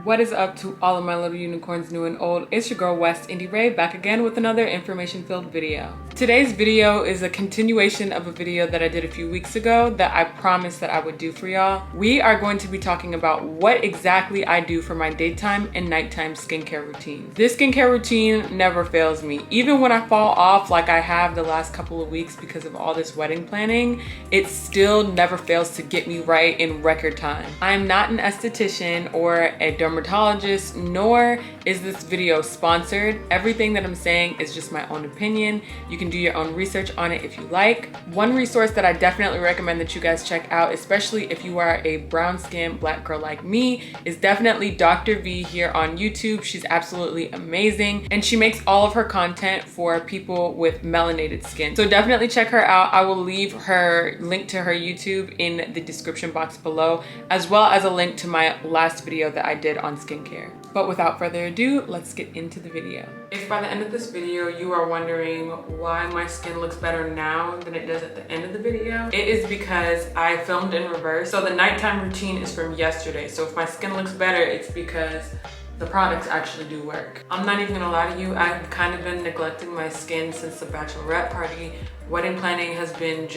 What is up to all of my little unicorns, new and old? It's your girl West Indie Ray, back again with another information-filled video. Today's video is a continuation of a video that I did a few weeks ago that I promised that I would do for y'all. We are going to be talking about what exactly I do for my daytime and nighttime skincare routine. This skincare routine never fails me. Even when I fall off like I have the last couple of weeks because of all this wedding planning, it still never fails to get me right in record time. I'm not an esthetician or a dermatologist, nor is this video sponsored. Everything that I'm saying is just my own opinion. You can do your own research on it if you like. One resource that I definitely recommend that you guys check out, especially if you are a brown skinned black girl like me, is definitely Dr. V here on YouTube. She's absolutely amazing, and she makes all of her content for people with melanated skin. So definitely check her out. I will leave her link to her YouTube in the description box below, as well as a link to my last video that I did on skincare. But without further ado, let's get into the video. If by the end of this video you are wondering why my skin looks better now than it does at the end of the video, it is because I filmed in reverse. So the nighttime routine is from yesterday. So if my skin looks better, it's because the products actually do work. I'm not even gonna lie to you, I've kind of been neglecting my skin since the bachelorette party. Wedding planning has been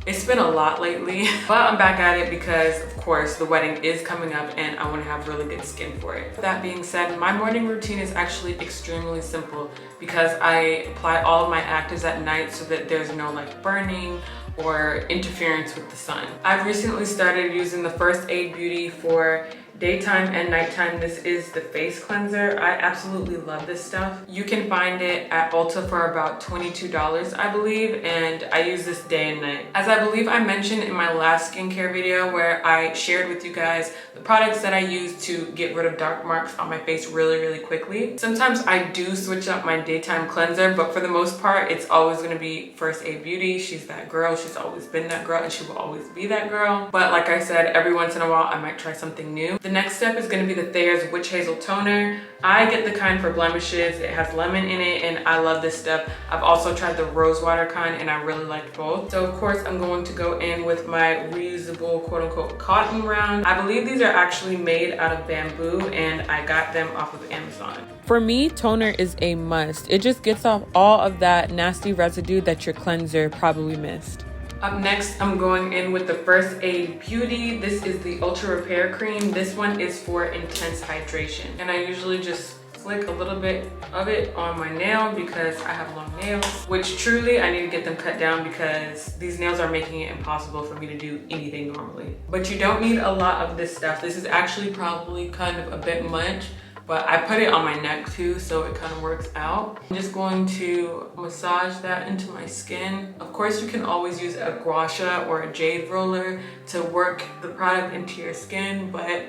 it's been a lot lately, but I'm back at it because, of course, the wedding is coming up and I want to have really good skin for it. That being said, my morning routine is actually extremely simple because I apply all of my actives at night so that there's no like burning or interference with the sun. I've recently started using the First Aid Beauty for daytime and nighttime. This is the face cleanser. I absolutely love this stuff. You can find it at Ulta for about $22, I believe, and I use this day and night. As I believe I mentioned in my last skincare video where I shared with you guys the products that I use to get rid of dark marks on my face really quickly. Sometimes I do switch up my daytime cleanser, but for the most part, it's always gonna be First Aid Beauty. She's that girl. She's always been that girl and she will always be that girl. But like I said, every once in a while, I might try something new. The next step is going to be the Thayer's Witch Hazel Toner. I get the kind for blemishes. It has lemon in it and I love this stuff. I've also tried the rose water kind and I really liked both. So of course I'm going to go in with my reusable quote unquote cotton round. I believe these are actually made out of bamboo and I got them off of Amazon. For me, toner is a must. It just gets off all of that nasty residue that your cleanser probably missed. Up next, I'm going in with the First Aid Beauty. This is the Ultra Repair Cream. This one is for intense hydration. And I usually just flick a little bit of it on my nail because I have long nails, which truly I need to get them cut down because these nails are making it impossible for me to do anything normally. But you don't need a lot of this stuff. This is actually probably kind of a bit much, but I put it on my neck too, so it kind of works out. I'm just going to massage that into my skin. Of course, you can always use a gua sha or a jade roller to work the product into your skin, but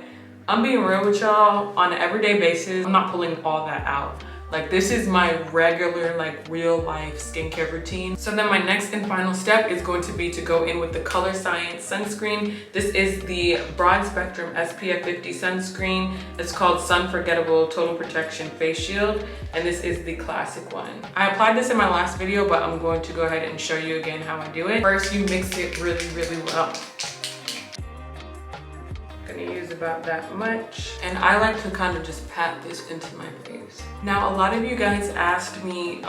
I'm being real with y'all, on an everyday basis, I'm not pulling all that out. Like, this is my regular, like, real life skincare routine. So then my next and final step is going to be to go in with the Color Science sunscreen. This is the broad spectrum SPF 50 sunscreen. It's called Sunforgettable Total Protection Face Shield, and this is the classic one. I applied this in my last video, but I'm going to go ahead and show you again how I do it. First, you mix it really well. Gonna use about that much, and I like to kind of just pat this into my face. Now, a lot of you guys asked me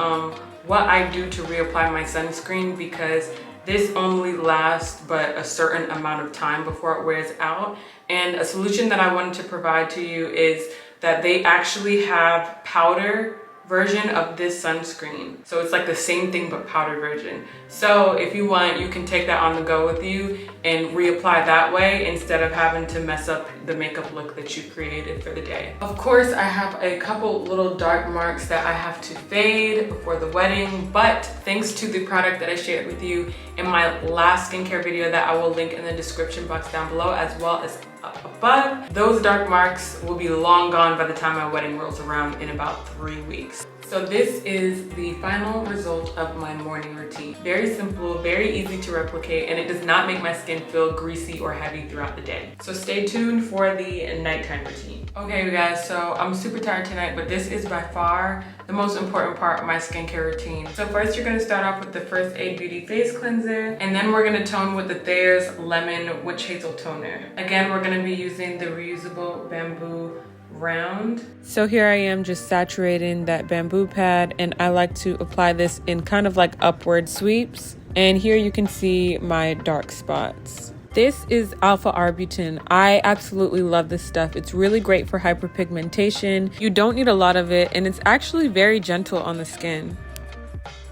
what I do to reapply my sunscreen because this only lasts but a certain amount of time before it wears out, and a solution that I wanted to provide to you is that they actually have powder version of this sunscreen. So it's like the same thing but powder version. So if you want, you can take that on the go with you and reapply that way instead of having to mess up the makeup look that you created for the day. Of course, I have a couple little dark marks that I have to fade before the wedding, but thanks to the product that I shared with you in my last skincare video that I will link in the description box down below, as well as up above, those dark marks will be long gone by the time my wedding rolls around in about 3 weeks. So this is the final result of my morning routine. Very simple, very easy to replicate, and it does not make my skin feel greasy or heavy throughout the day. So stay tuned for the nighttime routine. Okay, you guys, so I'm super tired tonight, but this is by far the most important part of my skincare routine. So first, you're gonna start off with the First Aid Beauty Face Cleanser, and then we're gonna tone with the Thayer's Lemon Witch Hazel Toner. Again, we're gonna be using the reusable bamboo round. So here I am just saturating that bamboo pad, and I like to apply this in kind of like upward sweeps. And here you can see my dark spots. This is alpha arbutin. I absolutely love this stuff. It's really great for hyperpigmentation. You don't need a lot of it, and it's actually very gentle on the skin.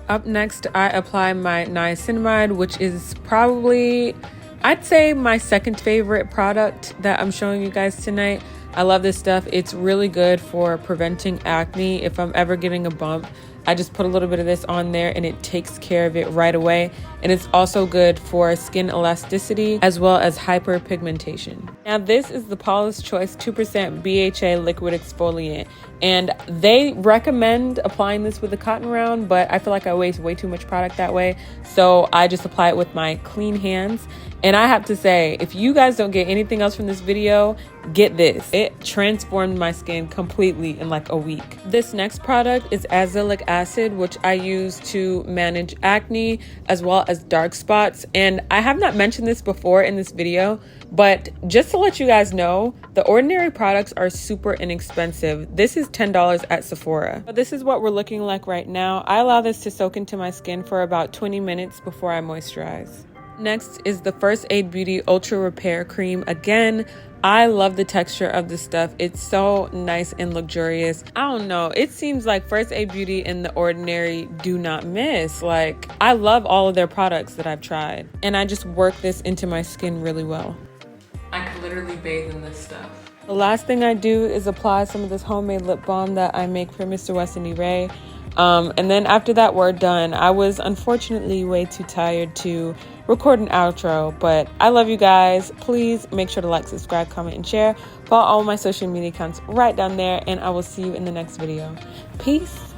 Up next, I apply my niacinamide, which is probably, I'd say, my second favorite product that I'm showing you guys tonight. I love this stuff. It's really good for preventing acne. If I'm ever getting a bump, I just put a little bit of this on there and it takes care of it right away. And it's also good for skin elasticity as well as hyperpigmentation. Now this is the Paula's Choice 2% BHA liquid exfoliant. And they recommend applying this with a cotton round, but I feel like I waste way too much product that way. So I just apply it with my clean hands. And I have to say, if you guys don't get anything else from this video, get this. It transformed my skin completely in like a week. This next product is Azelaic Acid, which I use to manage acne as well as dark spots. And I have not mentioned this before in this video, but just to let you guys know, the ordinary products are super inexpensive. This is $10 at Sephora. So this is what we're looking like right now. I allow this to soak into my skin for about 20 minutes before I moisturize. Next is the First Aid Beauty Ultra Repair Cream. Again, I love the texture of this stuff. It's so nice and luxurious. I don't know. It seems like First Aid Beauty and The Ordinary do not miss. Like, I love all of their products that I've tried. And I just work this into my skin really well. I could literally bathe in this stuff. The last thing I do is apply some of this homemade lip balm that I make for Mr. West Indy Ray. And then after that, we're done. I was unfortunately way too tired to record an outro, but I love you guys. Please make sure to like, subscribe, comment, and share. Follow all my social media accounts right down there, and I will see you in the next video. Peace.